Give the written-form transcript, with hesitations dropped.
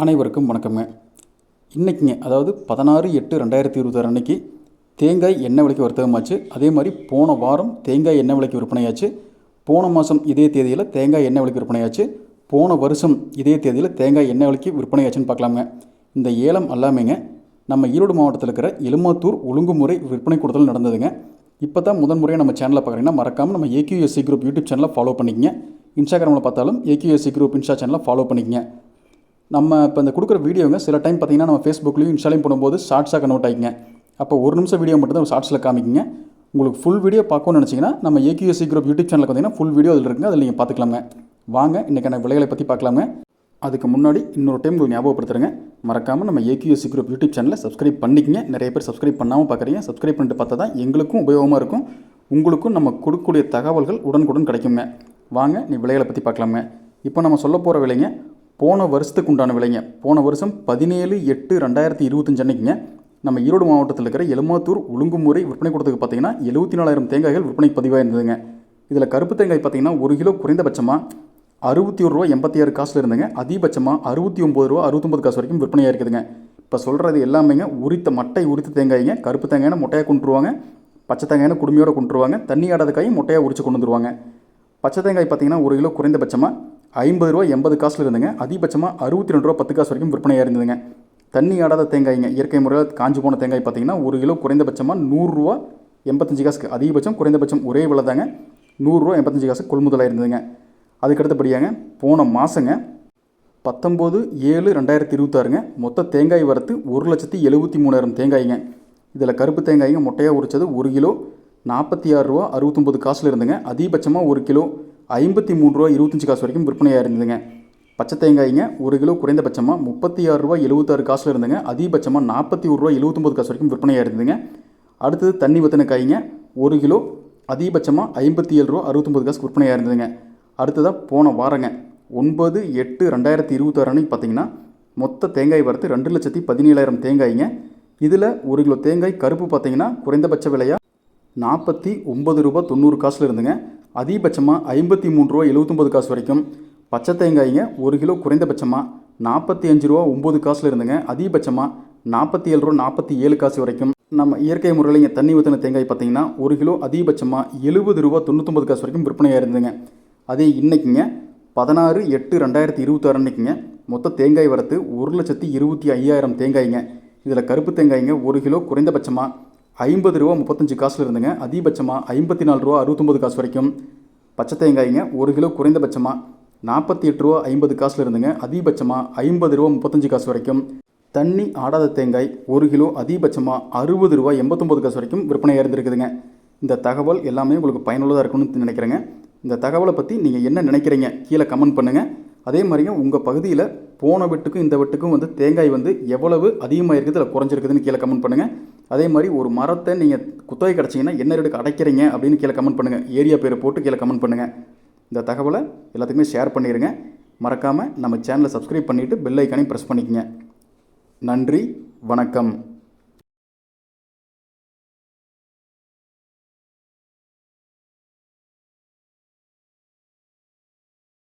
அனைவருக்கும் வணக்கங்க. இன்றைக்கிங்க அதாவது 16/8/2026 அன்னைக்கு தேங்காய் எண்ணெய் விலைக்கு வர்த்தகமாச்சு. அதே மாதிரி போன வாரம் தேங்காய் எண்ணெய் விலைக்கு விற்பனையாச்சு. போன மாதம் இதே தேதியில் தேங்காய் எண்ணெய் விலைக்கு விற்பனையாச்சு. போன வருஷம் இதே தேதியில் தேங்காய் எண்ணெய் விலைக்கு விற்பனையாச்சுன்னு பார்க்கலாங்க. இந்த ஏலம் எல்லாமேங்க நம்ம ஈரோடு மாவட்டத்தில் இருக்கிற எலுமாத்தூர் ஒழுங்குமுறை விற்பனை கூடத்தில் நடந்ததுங்க. இப்போ தான் முதன்முறையாக நம்ம சேனலை பார்க்குறீங்கன்னா மறக்காமல் நம்ம ஏக்யூஎஸ்சி குரூப் யூடியூப் சேனலை ஃபாலோ பண்ணிக்கங்க. இன்ஸ்டாகிராமில் பார்த்தாலும் ஏக்யூஎஸ்சி குரூப் இன்ஸ்டா சேனலை ஃபாலோ பண்ணிக்கங்க. நம்ம இப்போ இந்த கொடுக்குற வீடியோங்க சில டைம் பார்த்திங்கன்னா நம்ம ஃபேஸ்புக்லேயும் இன்ஸ்டாலையும் போடும்போது ஷார்ட்ஸாக கன்வெர்ட் ஆகிங்க. அப்போ ஒரு நிமிஷம் வீடியோ மட்டும் தான் ஷார்ட்ஸில் காமிக்கிங்க. உங்களுக்கு ஃபுல் வீடியோ பார்க்கணும்னு நினச்சிங்கன்னா நம்ம ஏக்யூஎஸ்சி குரூப் யூடியூப் சேனலுக்கு வந்தீங்கன்னா ஃபுல் வீடியோ அதில் இருக்குங்க, அதில் நீங்கள் பார்த்துக்கலாங்க. வாங்க இன்றைக்கான விலைகளை பற்றி பார்க்கலாங்க. அதுக்கு முன்னாடி இன்னொரு டைம் உங்களுக்கு ஞாபகப்படுத்துறேங்க, மறக்காமல் நம்ம ஏக்யூஎஸ்சி குரூப் யூடியூப் சேனலை சப்ஸ்கிரைப் பண்ணிக்கங்க. நிறைய பேர் சப்ஸ்கிரைப் பண்ணாமல் பார்க்குறீங்க. சப்ஸ்கிரைப் பண்ணிட்டு பார்த்தா தான் எங்களுக்கும் உபயோகமாக இருக்கும், உங்களுக்கும் நம்ம கொடுக்கக்கூடிய தகவல்கள் உடனுக்குடன் கிடைக்குங்க. வாங்க நீ விலைகளை பற்றி பார்க்கலாங்க. இப்போ நம்ம சொல்ல போகிற விலைங்க போன வருஷத்துக்கு உண்டான விலைங்க. போன வருஷம் 17/8/2025 அன்னைக்குங்க நம்ம ஈரோடு மாவட்டத்தில் இருக்கிற எலுமாத்தூர் ஒழுங்குமுறை விற்பனை கூடத்துக்கு பார்த்தீங்கன்னா 74,000 தேங்காய்கள் விற்பனை பதிவாக இருந்ததுங்க. இதில் கருப்பு தேங்காய் பார்த்தீங்கன்னா 1 கிலோ குறைந்தபட்சமாக ₹61.86 இருந்துங்க. அதிகபட்சமாக ₹69.69 வரைக்கும் விற்பனையாக இருக்குதுங்க. இப்போ சொல்கிறது எல்லாமேங்க மட்டை உரித்த தேங்காய்ங்க. கருப்பு தேங்காய்னா மொட்டையாக கொண்டுருவாங்க, பச்சை தேங்காய்னா குடுமையோடு கொண்டுருவாங்க, தண்ணி ஆடாத காயும் மொட்டையாக உரிச்சு கொண்டு வந்துருவாங்க. பச்சை தேங்காய் பார்த்தீங்கன்னா 1 கிலோ குறைந்தபட்சமாக ₹50.80 இருந்துங்க. அதிகபட்சமாக ₹62.10 வரைக்கும் விற்பனையாக இருந்ததுங்க. தண்ணி ஆடாத தேங்காய்ங்க, இயற்கை முறையில் காஞ்சி போன தேங்காய் பார்த்தீங்கன்னா 1 கிலோ குறைந்தபட்சமாக ₹100.85, அதிகபட்சம் குறைந்தபட்சம் ஒரே விலை தாங்க, ₹100.85 கொள்முதலாக இருந்ததுங்க. அதுக்கடுத்தபடியாங்க போன மாதங்க 19/7/2026ங்க மொத்த தேங்காய் வரத்து 1,73,000 தேங்காய்ங்க. இதில் கருப்பு தேங்காய்ங்க மொட்டையாக உரிச்சது 1 கிலோ ₹46.69 இருந்துங்க. அதிகபட்சமாக 1 கிலோ ₹53.25 வரைக்கும் விற்பனையாக இருந்ததுங்க. பச்சை தேங்காய்ங்க 1 கிலோ குறைந்தபட்சமாக ₹36.76 இருந்துங்க. அதிகபட்சமாக ₹41.79 வரைக்கும் விற்பனையாக இருந்ததுங்க. அடுத்தது தண்ணி வத்தின காய்ங்க 1 கிலோ அதிகபட்சமாக ₹57.69 விற்பனையாக இருந்ததுங்க. அடுத்ததாக போன வாரங்க 9/8/2026 அன்னைக்கு பார்த்தீங்கன்னா மொத்த தேங்காய் வரத்து 2,17,000 தேங்காய்ங்க. இதில் 1 கிலோ தேங்காய் கருப்பு பார்த்தீங்கன்னா குறைந்தபட்ச விலையாக ₹49.90 இருந்துங்க. அதிகபட்சமாக ₹53.79 வரைக்கும். பச்சை தேங்காய்ங்க 1 கிலோ குறைந்தபட்சமாக ₹45.09 இருந்துங்க. அதிகபட்சமாக ₹47.47 வரைக்கும். நம்ம இயற்கை முறையில் தண்ணி ஊற்றின தேங்காய் பார்த்தீங்கன்னா 1 கிலோ அதிகபட்சமாக ₹70.99 வரைக்கும் விற்பனையாக இருந்துங்க. அதே இன்றைக்குங்க 16/8/2026 அன்னைக்குங்க மொத்த தேங்காய் வரத்து 1,25,000 தேங்காய்ங்க. இதில் கருப்பு தேங்காய்ங்க 1 கிலோ குறைந்தபட்சமாக ₹50.35 இருந்துங்க. அதிகபட்சமாக ₹54.69 வரைக்கும். பச்சை தேங்காய்ங்க 1 கிலோ குறைந்தபட்சமாக ₹48.50 இருந்துங்க. அதிகபட்சமாக ₹50.35 வரைக்கும். தண்ணி ஆடாத தேங்காய் 1 கிலோ அதிகபட்சமாக ₹60.89 வரைக்கும் விற்பனையாக இருந்திருக்குதுங்க. இந்த தகவல் எல்லாமே உங்களுக்கு பயனுள்ளதாக இருக்கணும்னு நினைக்கிறேங்க. இந்த தகவலை பற்றி நீங்கள் என்ன நினைக்கிறீங்க கீழே கமெண்ட் பண்ணுங்கள். அதே மாதிரிங்க உங்கள் பகுதியில் போன வெட்டுக்கும் இந்த வெட்டுக்கும் தேங்காய் எவ்வளவு அதிகமாக இருக்குது இல்லை குறைஞ்சிருக்குதுன்னு கீழே கமெண்ட் பண்ணுங்கள். அதே மாதிரி ஒரு மரத்தை நீங்கள் குத்தகை கிடச்சிங்கன்னா என்ன ரேட்டுக்கு அடைக்கிறீங்க அப்படின்னு கீழே கமெண்ட் பண்ணுங்கள். ஏரியா பேரை போட்டு கீழே கமெண்ட் பண்ணுங்கள். இந்த தகவலை எல்லாத்துக்குமே ஷேர் பண்ணிடுங்க. மறக்காமல் நம்ம சேனலை சப்ஸ்கிரைப் பண்ணிவிட்டு பெல் ஐக்கானையும் ப்ரெஸ் பண்ணிக்கங்க. நன்றி, வணக்கம்.